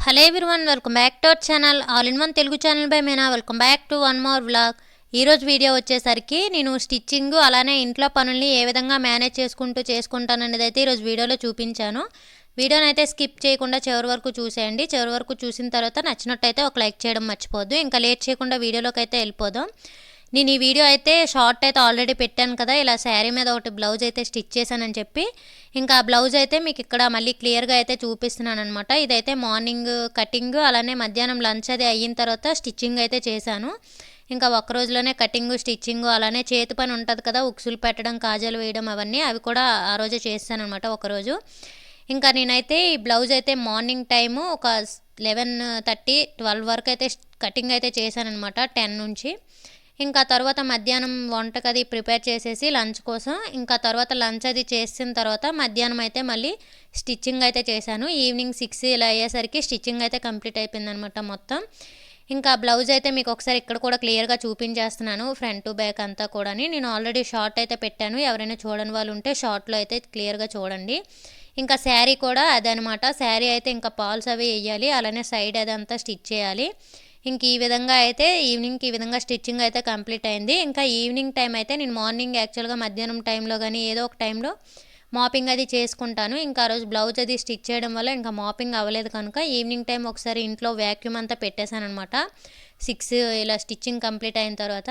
Hello everyone, welcome back to our channel all in one Telugu channel by Meena. Welcome back to one more vlog. ఈరోజు video వచ్చేసరికి నేను stitching అలానే ఇంట్లో పనుల్ని ఏ విధంగా మేనేజ్ చేసుకుంటాననేది అయితే ఈరోజు వీడియోలో చూపించాను. వీడియోని అయితే స్కిప్ చేయకుండా చివరి వరకు చూసేయండి. చివరి వరకు చూసిన తర్వాత నచ్చినట్టయితే ఒక లైక్ చేయడం మర్చిపోద్దు. ఇంకా లేట్ చేయకుండా వీడియోలోకి అయితే వెళ్ళిపోదాం. నేను ఈ వీడియో అయితే షార్ట్ అయితే ఆల్రెడీ పెట్టాను కదా, ఇలా శారీ మీద ఒకటి బ్లౌజ్ అయితే స్టిచ్ చేశానని చెప్పి. ఇంకా బ్లౌజ్ అయితే మీకు ఇక్కడ మళ్ళీ క్లియర్గా అయితే చూపిస్తున్నాను అనమాట. ఇదైతే మార్నింగ్ కటింగ్, అలానే మధ్యాహ్నం లంచ్ అది అయిన తర్వాత స్టిచ్చింగ్ అయితే చేశాను. ఇంకా ఒక్క రోజులోనే కటింగ్, స్టిచ్చింగ్, అలానే చేతి పని ఉంటుంది కదా, ఉక్సులు పెట్టడం, కాజాలు వేయడం, అవన్నీ అవి కూడా ఆ రోజే చేస్తాను అనమాట ఒకరోజు. ఇంకా నేనైతే ఈ బ్లౌజ్ అయితే మార్నింగ్ టైము ఒక 11:30, 12 వరకు అయితే కటింగ్ అయితే చేశాను అనమాట, 10 నుంచి. ఇంకా తర్వాత మధ్యాహ్నం వంటకు అది ప్రిపేర్ చేసేసి లంచ్ కోసం, ఇంకా తర్వాత లంచ్ అది చేసిన తర్వాత మధ్యాహ్నం అయితే మళ్ళీ స్టిచ్చింగ్ అయితే చేశాను. ఈవినింగ్ 6 ఇలా అయ్యేసరికి స్టిచ్చింగ్ అయితే కంప్లీట్ అయిపోయింది అనమాట మొత్తం. ఇంకా బ్లౌజ్ అయితే మీకు ఒకసారి ఇక్కడ కూడా క్లియర్గా చూపించేస్తున్నాను, ఫ్రంట్ టు బ్యాక్ అంతా కూడా. నేను ఆల్రెడీ షార్ట్ అయితే పెట్టాను, ఎవరైనా చూడని వాళ్ళు ఉంటే షార్ట్లో అయితే క్లియర్గా చూడండి. ఇంకా శారీ కూడా అదనమాట. శారీ అయితే ఇంకా పాల్స్ అవి వేయాలి, అలానే సైడ్ అదంతా స్టిచ్ చేయాలి. ఇంక ఈ విధంగా అయితే ఈవినింగ్కి ఈ విధంగా స్టిచ్చింగ్ అయితే కంప్లీట్ అయింది. ఇంకా ఈవినింగ్ టైం అయితే నేను మార్నింగ్ యాక్చువల్గా మధ్యాహ్నం టైంలో కానీ ఏదో ఒక టైంలో మాపింగ్ అది చేసుకుంటాను. ఇంకా ఆ రోజు బ్లౌజ్ అది స్టిచ్ చేయడం వల్ల ఇంకా మాపింగ్ అవ్వలేదు కనుక ఈవినింగ్ టైం ఒకసారి ఇంట్లో వ్యాక్యూమ్ అంతా పెట్టేశాను అనమాట. 6 ఇలా స్టిచ్చింగ్ కంప్లీట్ అయిన తర్వాత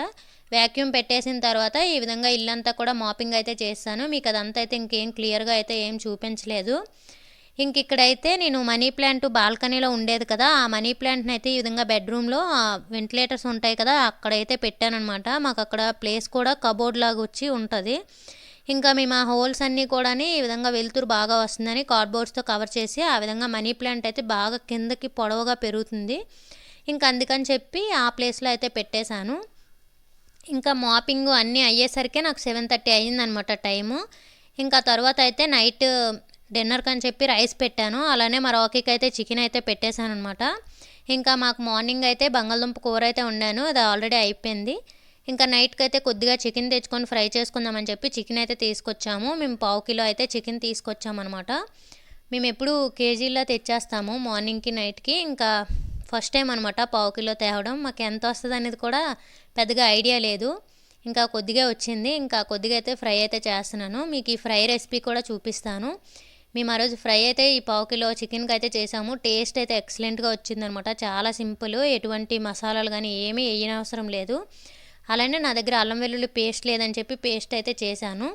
వ్యాక్యూమ్ పెట్టేసిన తర్వాత ఈ విధంగా ఇల్లంతా కూడా మాపింగ్ అయితే చేస్తాను. మీకు అదంతా అయితే ఇంకేం క్లియర్గా అయితే ఏం చూపించలేదు. ఇంక ఇక్కడైతే నేను మనీ ప్లాంట్ బాల్కనీలో ఉండేది కదా, ఆ మనీ ప్లాంట్ని అయితే ఈ విధంగా బెడ్రూమ్లో వెంటిలేటర్స్ ఉంటాయి కదా, అక్కడైతే పెట్టానమాట. మాకు అక్కడ ప్లేస్ కూడా కబోర్డ్ లాగా వచ్చి ఉంటుంది. ఇంకా మేము ఆ హోల్స్ అన్నీ కూడా ఈ విధంగా వెలుతురు బాగా వస్తుందని కార్డ్బోర్డ్స్తో కవర్ చేసి ఆ విధంగా మనీ ప్లాంట్ అయితే బాగా కిందకి పొడవుగా పెరుగుతుంది. ఇంకా అందుకని చెప్పి ఆ ప్లేస్లో అయితే పెట్టేశాను. ఇంకా మాపింగ్ అన్నీ అయ్యేసరికి నాకు 7:30 అయ్యిందనమాట టైము. ఇంకా తర్వాత అయితే నైట్ డిన్నర్కి అని చెప్పి రైస్ పెట్టాను, అలానే మా రాకీకి అయితే చికెన్ అయితే పెట్టేశాను అనమాట. ఇంకా మాకు మార్నింగ్ అయితే బంగాళదుంప కూర అయితే వండాను, అది ఆల్రెడీ అయిపోయింది. ఇంకా నైట్కి అయితే కొద్దిగా చికెన్ తెచ్చుకొని ఫ్రై చేసుకుందామని చెప్పి చికెన్ అయితే తీసుకొచ్చాము. మేము 1/2 కిలో అయితే చికెన్ తీసుకొచ్చామన్నమాట. మేము ఎప్పుడు కేజీల్లో తెచ్చేస్తాము మార్నింగ్కి నైట్కి. ఇంకా ఫస్ట్ టైం అనమాట 1/2 కిలో తేవడం. మాకు ఎంత వస్తుంది అనేది కూడా పెద్దగా ఐడియా లేదు, ఇంకా కొద్దిగా వచ్చింది. ఇంకా కొద్దిగా అయితే ఫ్రై అయితే చేస్తున్నాను. మీకు ఈ ఫ్రై రెసిపీ కూడా చూపిస్తాను. మేము ఆ రోజు ఫ్రై అయితే ఈ 1/2 కిలో చికెన్కి అయితే చేసాము. టేస్ట్ అయితే ఎక్సలెంట్గా వచ్చిందనమాట. చాలా సింపుల్, ఎటువంటి మసాలాలు కానీ ఏమీ వేయనవసరం లేదు. అలానే నా దగ్గర అల్లం వెల్లుల్లి పేస్ట్ లేదని చెప్పి పేస్ట్ అయితే చేశాను.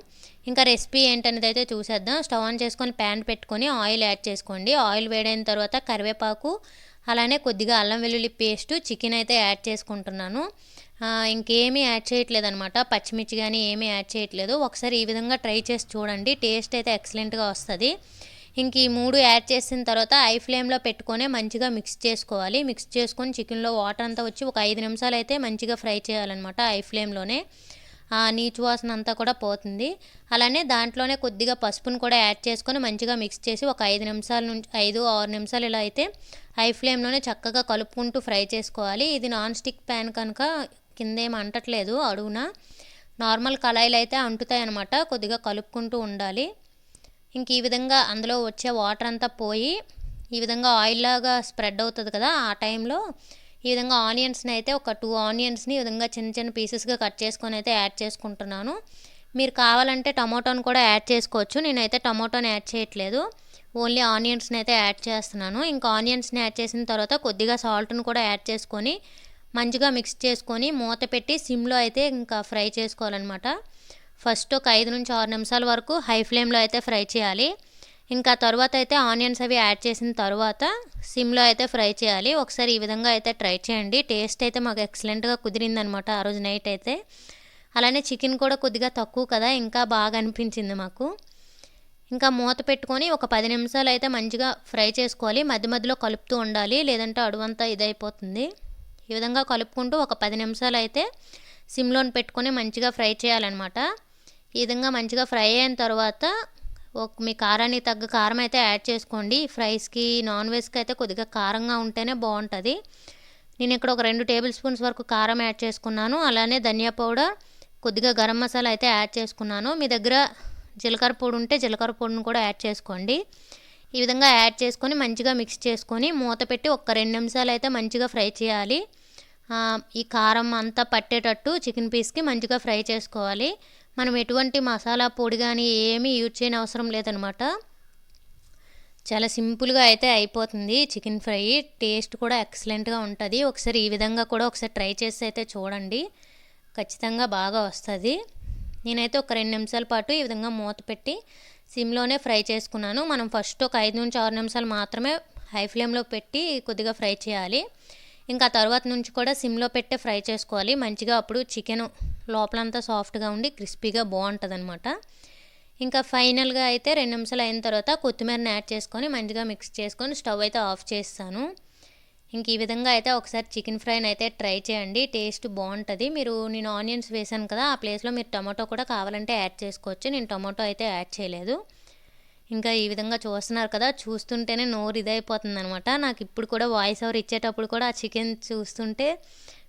ఇంకా రెసిపీ ఏంటనేది అయితే చూసేద్దాం. స్టవ్ ఆన్ చేసుకొని ప్యాన్ పెట్టుకొని ఆయిల్ యాడ్ చేసుకోండి. ఆయిల్ వేడైన తర్వాత కరివేపాకు, అలానే కొద్దిగా అల్లం వెల్లుల్లి పేస్టు, చికెన్ అయితే యాడ్ చేసుకుంటున్నాను. ఇంకేమీ యాడ్ చేయట్లేదు అనమాట, పచ్చిమిర్చి కానీ ఏమీ యాడ్ చేయట్లేదు. ఒకసారి ఈ విధంగా ట్రై చేసి చూడండి, టేస్ట్ అయితే ఎక్సలెంట్గా వస్తుంది. ఇంక ఈ 3 యాడ్ చేసిన తర్వాత ఐ ఫ్లేమ్లో పెట్టుకొని మంచిగా మిక్స్ చేసుకోవాలి. మిక్స్ చేసుకొని చికెన్లో వాటర్ అంతా వచ్చి ఒక 5 నిమిషాలు అయితే మంచిగా ఫ్రై చేయాలన్నమాట ఐ ఫ్లేమ్లోనే. ఆ నీచు వాసన అంతా కూడా పోతుంది. అలానే దాంట్లోనే కొద్దిగా పసుపును కూడా యాడ్ చేసుకొని మంచిగా మిక్స్ చేసి ఒక 5 నిమిషాల నుంచి 5-6 నిమిషాలు ఇలా అయితే హై ఫ్లేమ్లోనే చక్కగా కలుపుకుంటూ ఫ్రై చేసుకోవాలి. ఇది నాన్ స్టిక్ ప్యాన్ కనుక కిందేం అంటట్లేదు, అడుగున నార్మల్ కళాయిలు అయితే అంటుతాయి అన్నమాట. కొద్దిగా కలుపుకుంటూ ఉండాలి. ఇంక ఈ విధంగా అందులో వచ్చే వాటర్ అంతా పోయి ఈ విధంగా ఆయిల్ లాగా స్ప్రెడ్ అవుతుంది కదా, ఆ టైంలో ఈ విధంగా ఆనియన్స్ని అయితే ఒక 2 ఆనియన్స్ని ఈ విధంగా చిన్న చిన్న పీసెస్గా కట్ చేసుకొని అయితే యాడ్ చేసుకుంటున్నాను. మీరు కావాలంటే టమాటోని కూడా యాడ్ చేసుకోవచ్చు. నేనైతే టమాటోని యాడ్ చేయట్లేదు, ఓన్లీ ఆనియన్స్ని అయితే యాడ్ చేస్తున్నాను. ఇంకా ఆనియన్స్ని యాడ్ చేసిన తర్వాత కొద్దిగా సాల్ట్ను కూడా యాడ్ చేసుకొని మంచిగా మిక్స్ చేసుకొని మూత పెట్టి సిమ్లో అయితే ఇంకా ఫ్రై చేసుకోవాలన్నమాట. ఫస్ట్ ఒక 5-6 నిమిషాల వరకు హై ఫ్లేమ్లో అయితే ఫ్రై చేయాలి. ఇంకా తర్వాత అయితే ఆనియన్స్ అవి యాడ్ చేసిన తర్వాత సిమ్లో అయితే ఫ్రై చేయాలి. ఒకసారి ఈ విధంగా అయితే ట్రై చేయండి. టేస్ట్ అయితే మాకు ఎక్సలెంట్గా కుదిరిందనమాట ఆ రోజు నైట్ అయితే. అలానే చికెన్ కూడా కొద్దిగా తక్కువ కదా, ఇంకా బాగా అనిపించింది మాకు. ఇంకా మూత పెట్టుకొని ఒక 10 నిమిషాలు అయితే మంచిగా ఫ్రై చేసుకోవాలి. మధ్య మధ్యలో కలుపుతూ ఉండాలి, లేదంటే అడువంతా ఇదైపోతుంది. ఈ విధంగా కలుపుకుంటూ ఒక 10 నిమిషాలు అయితే సిమ్లోని పెట్టుకొని మంచిగా ఫ్రై చేయాలన్నమాట. ఈ విధంగా మంచిగా ఫ్రై అయిన తర్వాత మీ కారానికి తగ్గ కారం అయితే యాడ్ చేసుకోండి. ఫ్రైస్కి, నాన్ వెజ్కి అయితే కొద్దిగా కారంగా ఉంటేనే బాగుంటుంది. నేను ఇక్కడ ఒక 2 టేబుల్ స్పూన్స్ వరకు కారం యాడ్ చేసుకున్నాను. అలానే ధనియా పౌడర్, కొద్దిగా గరం మసాలా అయితే యాడ్ చేసుకున్నాను. మీ దగ్గర జీలకర్ర పొడి ఉంటే జీలకర్ర పొడిని కూడా యాడ్ చేసుకోండి. ఈ విధంగా యాడ్ చేసుకొని మంచిగా మిక్స్ చేసుకొని మూత పెట్టి ఒక 2 నిమిషాలు అయితే మంచిగా ఫ్రై చేయాలి. ఈ కారం అంతా పట్టేటట్టు చికెన్ పీస్కి మంచిగా ఫ్రై చేసుకోవాలి. మనం ఎటువంటి మసాలా పొడి కానీ ఏమీ యూజ్ చేయని అవసరం లేదనమాట. చాలా సింపుల్గా అయితే అయిపోతుంది చికెన్ ఫ్రై. టేస్ట్ కూడా ఎక్సలెంట్గా ఉంటుంది. ఒకసారి ఈ విధంగా కూడా ఒకసారి ట్రై చేసి అయితే చూడండి, ఖచ్చితంగా బాగా వస్తుంది. నేనైతే ఒక 2 నిమిషాల పాటు ఈ విధంగా మూత పెట్టి సిమ్లోనే ఫ్రై చేసుకున్నాను. మనం ఫస్ట్ ఒక 5 నుంచి 6 నిమిషాలు మాత్రమే హై ఫ్లేమ్లో పెట్టి కొద్దిగా ఫ్రై చేయాలి. ఇంకా తర్వాత నుంచి కూడా సిమ్లో పెట్టే ఫ్రై చేసుకోవాలి మంచిగా. అప్పుడు చికెన్ లోపలంతా సాఫ్ట్గా ఉండి క్రిస్పీగా బాగుంటుంది అనమాట. ఇంకా ఫైనల్గా అయితే 2 నిమిషాలు అయిన తర్వాత కొత్తిమీరని యాడ్ చేసుకొని మంచిగా మిక్స్ చేసుకొని స్టవ్ అయితే ఆఫ్ చేస్తాను. ఇంక ఈ విధంగా అయితే ఒకసారి చికెన్ ఫ్రైని అయితే ట్రై చేయండి, టేస్ట్ బాగుంటుంది. నేను ఆనియన్స్ వేసాను కదా, ఆ ప్లేస్లో మీరు టమాటో కూడా కావాలంటే యాడ్ చేసుకోవచ్చు. నేను టమాటో అయితే యాడ్ చేయలేదు. ఇంకా ఈ విధంగా చూస్తున్నారు కదా, చూస్తుంటేనే నోరు ఇదైపోతుంది అనమాట. నాకు ఇప్పుడు కూడా వాయిస్ ఓవర్ ఇచ్చేటప్పుడు కూడా ఆ చికెన్ చూస్తుంటే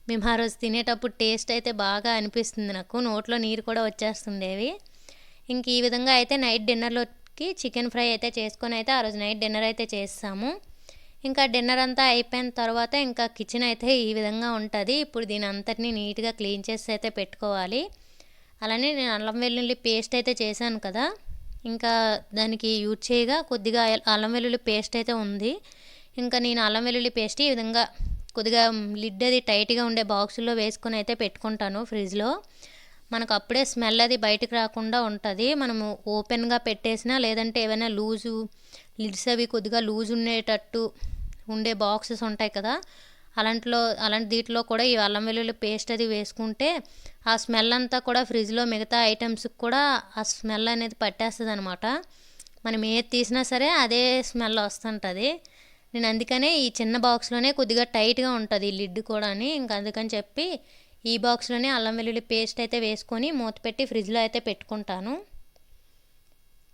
మేము ఆ రోజు తినేటప్పుడు టేస్ట్ అయితే బాగా అనిపిస్తుంది. నాకు నోట్లో నీరు కూడా వచ్చేస్తుండేవి. ఇంక ఈ విధంగా అయితే నైట్ డిన్నర్లోకి చికెన్ ఫ్రై అయితే చేసుకొని అయితే ఆ రోజు నైట్ డిన్నర్ అయితే చేస్తాము. ఇంకా డిన్నర్ అంతా అయిపోయిన తర్వాత ఇంకా కిచెన్ అయితే ఈ విధంగా ఉంటుంది. ఇప్పుడు దీని అంతటిని నీట్గా క్లీన్ చేసి అయితే పెట్టుకోవాలి. అలానే నేను అల్లం వెల్లుల్లి పేస్ట్ అయితే చేశాను కదా, ఇంకా దానికి యూజ్ చేయగా కొద్దిగా అల్లం వెల్లుల్లి పేస్ట్ అయితే ఉంది. ఇంకా నేను అల్లం వెల్లుల్లి పేస్ట్ ఈ విధంగా కొద్దిగా లిడ్ అది టైట్గా ఉండే బాక్సుల్లో వేసుకొని అయితే పెట్టుకుంటాను ఫ్రిడ్జ్లో. మనకు అప్పుడే స్మెల్ అది బయటకు రాకుండా ఉంటుంది. మనము ఓపెన్గా పెట్టేసినా లేదంటే ఏమైనా లిడ్స్ అవి కొద్దిగా లూజ్ ఉండేటట్టు ఉండే బాక్సెస్ ఉంటాయి కదా, అలాంటి దీంట్లో కూడా ఈ అల్లం వెల్లుల్లి పేస్ట్ అది వేసుకుంటే ఆ స్మెల్ అంతా కూడా ఫ్రిడ్జ్లో మిగతా ఐటమ్స్కి కూడా ఆ స్మెల్ అనేది పట్టేస్తుంది అనమాట. మనం ఏది తీసినా సరే అదే స్మెల్ వస్తుంటుంది. నేను అందుకనే ఈ చిన్న బాక్స్లోనే కొద్దిగా టైట్గా ఉంటుంది ఈ లిడ్ కూడా అని, ఇంకా అందుకని చెప్పి ఈ బాక్స్లోనే అల్లం వెల్లుల్లి పేస్ట్ అయితే వేసుకొని మూత పెట్టి ఫ్రిడ్జ్లో అయితే పెట్టుకుంటాను.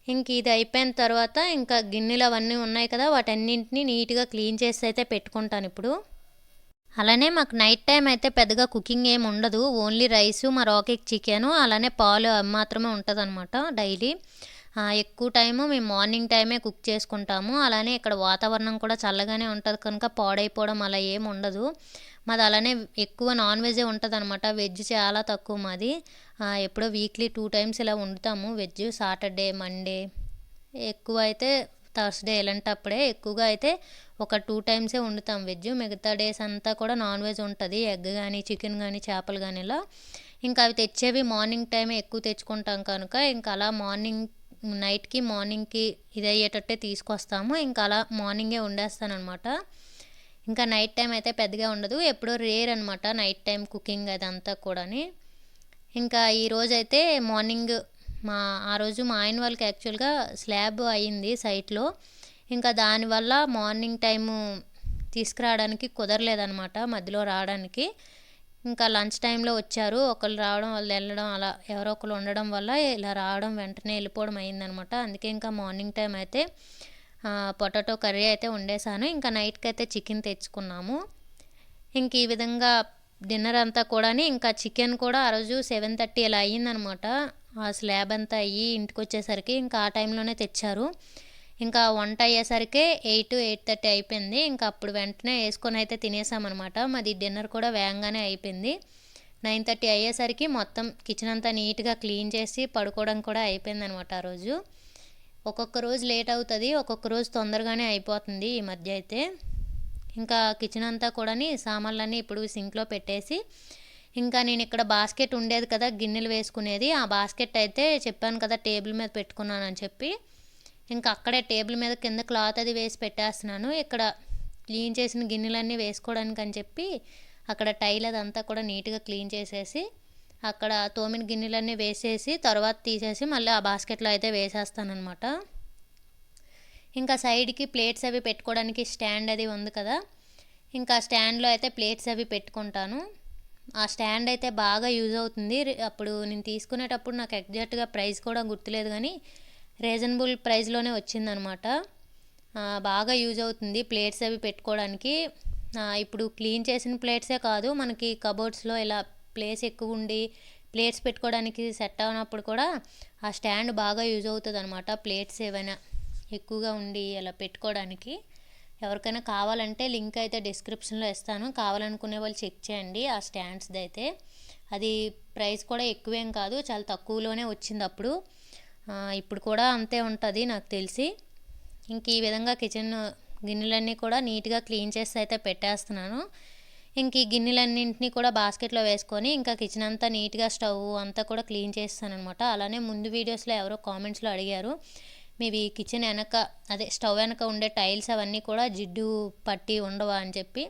ఇంక ఇది అయిపోయిన తర్వాత ఇంకా గిన్నెలు అవన్నీ ఉన్నాయి కదా, వాటన్నింటినీ నీట్గా క్లీన్ చేసి అయితే పెట్టుకుంటాను ఇప్పుడు. అలానే మాకు నైట్ టైం అయితే పెద్దగా కుకింగ్ ఏమి ఉండదు. ఓన్లీ రైసు, మా రాకెట్ చికెను, అలానే పాలు మాత్రమే ఉంటుంది అనమాట డైలీ. ఎక్కువ టైము మేము మార్నింగ్ టైమే కుక్ చేసుకుంటాము. అలానే ఇక్కడ వాతావరణం కూడా చల్లగానే ఉంటుంది కనుక పాడైపోవడం అలా ఏమి ఉండదు. మాది అలానే ఎక్కువ నాన్ వెజే ఉంటుంది అనమాట. వెజ్ చాలా తక్కువ మాది. ఎప్పుడో వీక్లీ 2 టైమ్స్ ఇలా వండుతాము వెజ్. సాటర్డే, మండే, ఎక్కువ అయితే థర్స్డే, ఇలాంటప్పుడే ఎక్కువగా అయితే ఒక 2 టైమ్సే వండుతాం వెజ్. మిగతా డేస్ అంతా కూడా నాన్ వెజ్ ఉంటుంది. ఎగ్ కానీ, చికెన్ కానీ, చేపలు కానీ ఇలా. ఇంకా అవి తెచ్చేవి మార్నింగ్ టైమే ఎక్కువ తెచ్చుకుంటాం కనుక ఇంకా అలా నైట్కి మార్నింగ్కి ఇది అయ్యేటట్టే తీసుకొస్తాము. ఇంకా అలా మార్నింగే వండేస్తాను అనమాట. ఇంకా నైట్ టైం అయితే పెద్దగా ఉండదు, ఎప్పుడో రేర్ అనమాట నైట్ టైం కుకింగ్ అదంతా కూడాని. ఇంకా ఈరోజు అయితే మార్నింగ్ ఆ రోజు మా ఆయన వాళ్ళకి యాక్చువల్గా స్లాబ్ అయ్యింది సైట్లో. ఇంకా దానివల్ల మార్నింగ్ టైము తీసుకురావడానికి కుదరలేదనమాట, మధ్యలో రావడానికి. ఇంకా లంచ్ టైంలో వచ్చారు, ఒకళ్ళు రావడం వాళ్ళు వెళ్ళడం అలా ఎవరో ఒకరు ఉండడం వల్ల ఇలా రావడం వెంటనే వెళ్ళిపోవడం అయిందనమాట. అందుకే ఇంకా మార్నింగ్ టైం అయితే పొటాటో కర్రీ అయితే వండేసాను. ఇంకా నైట్కి అయితే చికెన్ తెచ్చుకున్నాము. ఇంక ఈ విధంగా డిన్నర్ అంతా కూడా ఇంకా చికెన్ కూడా ఆ రోజు 7:30 ఇలా అయ్యిందనమాట. ఆ స్లాబ్ అంతా అయ్యి ఇంటికి వచ్చేసరికి ఇంకా ఆ టైంలోనే తెచ్చారు. ఇంకా వంట అయ్యేసరికి 8-8:30 అయిపోయింది. ఇంకా అప్పుడు వెంటనే వేసుకొని అయితే తినేసామన్నమాట. మాది డిన్నర్ కూడా వేగంగానే అయిపోయింది. 9:30 అయ్యేసరికి మొత్తం కిచెన్ అంతా నీట్గా క్లీన్ చేసి పడుకోవడం కూడా అయిపోయిందనమాట ఆ రోజు. ఒక్కొక్క రోజు లేట్ అవుతుంది, ఒక్కొక్క రోజు తొందరగానే అయిపోతుంది ఈ మధ్య అయితే. ఇంకా కిచెన్ అంతా కూడా సామాన్లన్నీ ఇప్పుడు సింక్లో పెట్టేసి, ఇంకా నేను ఇక్కడ బాస్కెట్ ఉండేది కదా గిన్నెలు వేసుకునేది, ఆ బాస్కెట్ అయితే చెప్పాను కదా టేబుల్ మీద పెట్టుకున్నానని చెప్పి, ఇంకా అక్కడే టేబుల్ మీద కింద క్లాత్ అది వేసి పెట్టేస్తున్నాను. ఇక్కడ క్లీన్ చేసిన గిన్నెలన్నీ వేసుకోవడానికి అని చెప్పి అక్కడ టైల్ అదంతా కూడా నీట్గా క్లీన్ చేసేసి అక్కడ తోమిన గిన్నెలన్నీ వేసేసి తర్వాత తీసేసి మళ్ళీ ఆ బాస్కెట్లో అయితే వేసేస్తానమాట. ఇంకా సైడ్కి ప్లేట్స్ అవి పెట్టుకోవడానికి స్టాండ్ అది ఉంది కదా, ఇంకా స్టాండ్లో అయితే ప్లేట్స్ అవి పెట్టుకుంటాను. ఆ స్టాండ్ అయితే బాగా యూజ్ అవుతుంది. అప్పుడు నేను తీసుకునేటప్పుడు నాకు ఎగ్జాక్ట్గా ప్రైస్ కూడా గుర్తులేదు, కానీ రీజనబుల్ ప్రైస్లోనే వచ్చిందనమాట. బాగా యూజ్ అవుతుంది ప్లేట్స్ అవి పెట్టుకోవడానికి. ఇప్పుడు క్లీన్ చేసిన ప్లేట్సే కాదు, మనకి కబోర్డ్స్లో ఇలా ప్లేస్ ఎక్కువ ఉండి ప్లేట్స్ పెట్టుకోవడానికి సెట్ అయినప్పుడు కూడా ఆ స్టాండ్ బాగా యూజ్ అవుతుంది అనమాట. ప్లేట్స్ ఏవైనా ఎక్కువగా ఉండి అలా పెట్టుకోవడానికి. ఎవరికైనా కావాలంటే లింక్ అయితే డిస్క్రిప్షన్లో ఇస్తాను, కావాలనుకునే వాళ్ళు చెక్ చేయండి. ఆ స్టాండ్స్ది అయితే అది ప్రైస్ కూడా ఎక్కువేం కాదు, చాలా తక్కువలోనే వచ్చింది అప్పుడు. ఇప్పుడు కూడా అంతే ఉంటుంది నాకు తెలిసి. ఇంక ఈ విధంగా కిచెన్ గిన్నెలన్నీ కూడా నీట్గా క్లీన్ చేసి అయితే పెట్టేస్తున్నాను. ఇంక ఈ గిన్నెలన్నింటినీ కూడా బాస్కెట్లో వేసుకొని ఇంకా కిచెన్ అంతా నీట్గా స్టవ్ అంతా కూడా క్లీన్ చేస్తాను అనమాట. అలానే ముందు వీడియోస్లో ఎవరో కామెంట్స్లో అడిగారు, మీవి కిచెన్ వెనక అదే స్టవ్ వెనక ఉండే టైల్స్ అవన్నీ కూడా జిడ్డు పట్టి ఉండవా అని చెప్పి.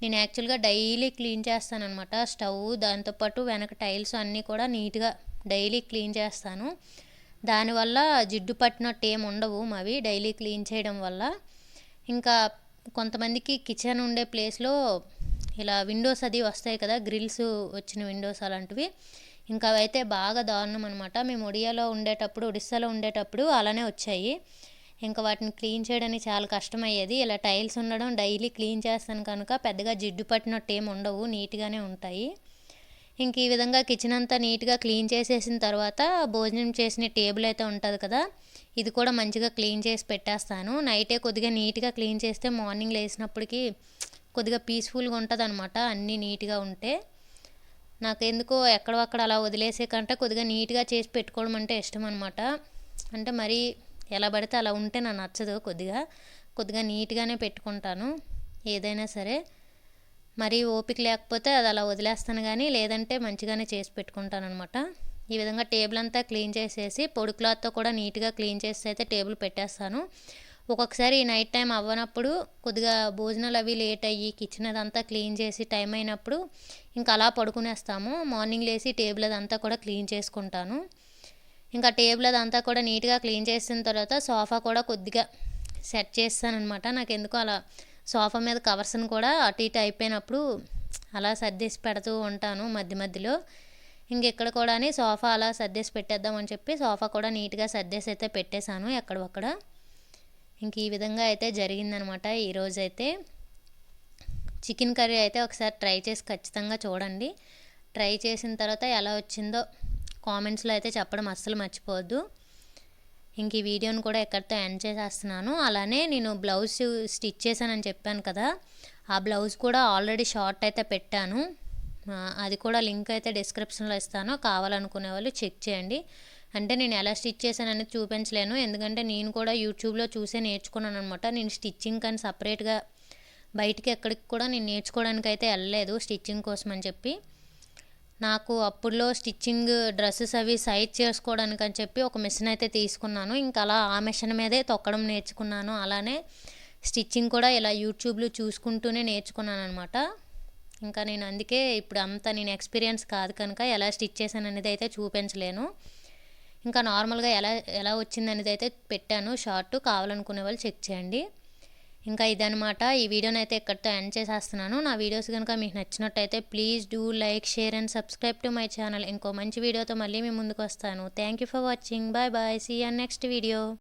నేను యాక్చువల్గా డైలీ క్లీన్ చేస్తాను అనమాట స్టవ్, దాంతోపాటు వెనక టైల్స్ అన్నీ కూడా నీట్గా డైలీ క్లీన్ చేస్తాను. దానివల్ల జిడ్డు పట్టినట్టు ఏమి ఉండవు మావి డైలీ క్లీన్ చేయడం వల్ల. ఇంకా కొంతమందికి కిచెన్ ఉండే ప్లేస్లో ఇలా విండోస్ అది వస్తాయి కదా, గ్రిల్స్ వచ్చిన విండోస్ అలాంటివి, ఇంకా అవైతే బాగా దారుణం అనమాట. మేము ఒడిస్సాలో ఉండేటప్పుడు అలానే వచ్చాయి. ఇంకా వాటిని క్లీన్ చేయడానికి చాలా కష్టమయ్యేది. ఇలా టైల్స్ ఉండడం డైలీ క్లీన్ చేస్తాను కనుక పెద్దగా జిడ్డు పట్టినట్టు ఏమి ఉండవు, నీట్గానే ఉంటాయి. ఇంక ఈ విధంగా కిచెన్ అంతా నీట్గా క్లీన్ చేసేసిన తర్వాత భోజనం చేసిన టేబుల్ అయితే ఉంటుంది కదా, ఇది కూడా మంచిగా క్లీన్ చేసి పెట్టేస్తాను. నైటే కొద్దిగా నీట్గా క్లీన్ చేస్తే మార్నింగ్ లేసినప్పటికీ కొద్దిగా పీస్ఫుల్గా ఉంటుంది అనమాట, అన్నీ నీట్గా ఉంటే. నాకు ఎందుకో ఎక్కడక్కడ అలా వదిలేసే కంటే కొద్దిగా నీట్గా చేసి పెట్టుకోవడం అంటే ఇష్టం అనమాట. అంటే మరీ ఎలా పడితే అలా ఉంటే నాకు నచ్చదు, కొద్దిగా నీట్గానే పెట్టుకుంటాను ఏదైనా సరే. మరీ ఓపిక లేకపోతే అది అలా వదిలేస్తాను, కానీ లేదంటే మంచిగానే చేసి పెట్టుకుంటాను అనమాట. ఈ విధంగా టేబుల్ అంతా క్లీన్ చేసేసి పొడి క్లాత్తో కూడా నీట్గా క్లీన్ చేసి అయితే టేబుల్ పెట్టేస్తాను. ఒక్కొక్కసారి నైట్ టైం అవ్వనప్పుడు కొద్దిగా భోజనాలు అవి లేట్ అయ్యి కిచెన్ అదంతా క్లీన్ చేసి టైం అయినప్పుడు ఇంకా అలా పడుకునేస్తాము. మార్నింగ్ లేసి టేబుల్ అదంతా కూడా క్లీన్ చేసుకుంటాను. ఇంకా టేబుల్ అదంతా కూడా నీట్గా క్లీన్ చేసిన తర్వాత సోఫా కూడా కొద్దిగా సెట్ చేస్తానమాట. నాకు ఎందుకో అలా సోఫా మీద కవర్స్ని కూడా అటు ఇటు అయిపోయినప్పుడు అలా సర్దేసి పెడుతూ ఉంటాను మధ్య మధ్యలో. ఇంకెక్కడ కూడా సోఫా అలా సర్దేసి పెట్టేద్దామని చెప్పి సోఫా కూడా నీట్గా సర్దేసి అయితే పెట్టేశాను ఎక్కడొక్కడ. ఇంక ఈ విధంగా అయితే జరిగిందనమాట ఈరోజైతే. చికెన్ కర్రీ అయితే ఒకసారి ట్రై చేసి ఖచ్చితంగా చూడండి. ట్రై చేసిన తర్వాత ఎలా వచ్చిందో కామెంట్స్లో అయితే చెప్పడం అస్సలు మర్చిపోవద్దు. ఇంక ఈ వీడియోని కూడా ఎక్కడితో ఎండ్ చేసేస్తున్నాను. అలానే నేను బ్లౌజ్ స్టిచ్ చేశానని చెప్పాను కదా, ఆ బ్లౌజ్ కూడా ఆల్రెడీ షార్ట్ అయితే పెట్టాను. అది కూడా లింక్ అయితే డిస్క్రిప్షన్లో ఇస్తాను, కావాలనుకునే వాళ్ళు చెక్ చేయండి. అంటే నేను ఎలా స్టిచ్ చేశాను అనేది చూపించలేను, ఎందుకంటే నేను కూడా యూట్యూబ్లో చూసే నేర్చుకున్నాను అనమాట. నేను స్టిచ్చింగ్ కానీ సపరేట్గా బయటికి ఎక్కడికి కూడా నేను నేర్చుకోవడానికి అయితే వెళ్ళలేదు స్టిచ్చింగ్ కోసం అని చెప్పి. నాకు అప్పుడులో స్టిచ్చింగ్ డ్రెస్సెస్ అవి సైజ్ చేసుకోవడానికి అని చెప్పి ఒక మిషన్ అయితే తీసుకున్నాను. ఇంకా అలా ఆ మిషన్ మీదే తొక్కడం నేర్చుకున్నాను. అలానే స్టిచ్చింగ్ కూడా ఇలా యూట్యూబ్లో చూసుకుంటూనే నేర్చుకున్నాను అనమాట. ఇంకా నేను అందుకే ఇప్పుడు అంత నేను ఎక్స్పీరియన్స్ కాదు కనుక ఎలా స్టిచ్ చేశాను అనేది అయితే చూపించలేను. ఇంకా నార్మల్గా ఎలా వచ్చింది అనేది అయితే పెట్టాను షార్ట్, కావాలనుకునే వాళ్ళు చెక్ చేయండి. ఇంకా ఇదనమాట, ఈ వీడియోని అయితే ఇక్కడితో ఎండ్ చేసేస్తున్నాను. నా వీడియోస్ కనుక మీకు నచ్చినట్టయితే please do like, share and subscribe to my channel. ఇంకో మంచి వీడియోతో మళ్ళీ మీ ముందుకు వస్తాను. Thank you for watching. Bye bye. See you next video.